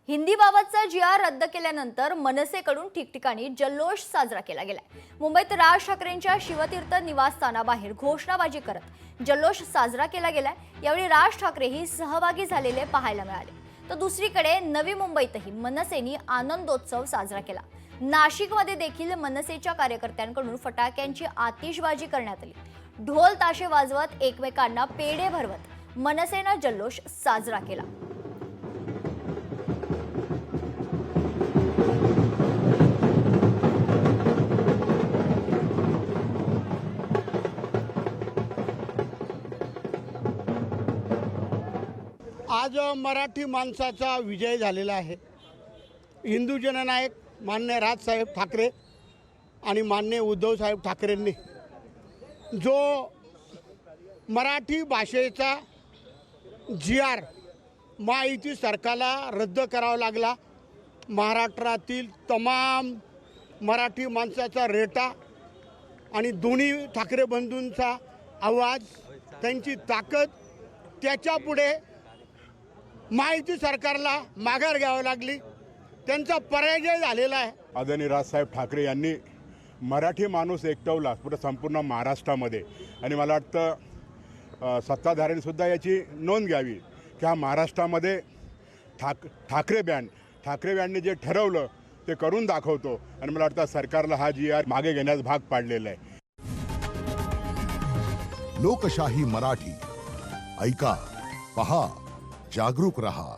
हिंदीबाबतचा G.R. रद्द केल्यानंतर मनसेकडून ठिकठिकाणी जल्लोष साजरा केला गेलाय। मुंबईत राज ठाकरेंच्या शिवतीर्थ निवासस्थानाबाहेर घोषणाबाजी करत जल्लोष साजरा केला गेलाय। यावेळी राज ठाकरेही सहभागी झालेले पाहायला मिळाले। तर दुसरीकडे नवी मुंबईतही मनसेने आनंदोत्सव साजरा केला। नाशिकमध्ये देखील मनसेच्या कार्यकर्त्यांकडून फटाक्यांची आतिषबाजी करण्यात आली। ढोल ताशे वाजवत एकमेकांना पेढे भरवत मनसेने जल्लोष साजरा केला। आज मराठी माणसाचा विजय झालेला आहे। हिंदू जननायक माननीय राजसाहेब ठाकरे आणि माननीय उद्धवसाहेब ठाकरेंनी जो मराठी भाषेचा जी.आर महायुती सरकारला रद्द करावा लागला, महाराष्ट्रातील तमाम मराठी माणसाचा रेटा आणि दोन्ही ठाकरे बंधूंचा आवाज, त्यांची ताकद, त्याच्यापुढे महायुती सरकारला माघार घ्यावी लागली, त्यांचा पराजय झालेला आहे। आदरणीय राजसाहेब ठाकरे यांनी मराठी माणूस एकटवला संपूर्ण महाराष्ट्रामध्ये आणि मला वाटतं सत्ताधाऱ्यांनी सुद्धा याची नोंद घ्यावी की हा महाराष्ट्रामध्ये ठाकरे बँडने जे ठरवलं ते करून दाखवतो आणि मला वाटतं सरकारला हा जी.आर मागे घेण्यास भाग पाडलेला आहे। लोकशाही मराठी ऐका, पहा, जागरूक रहा।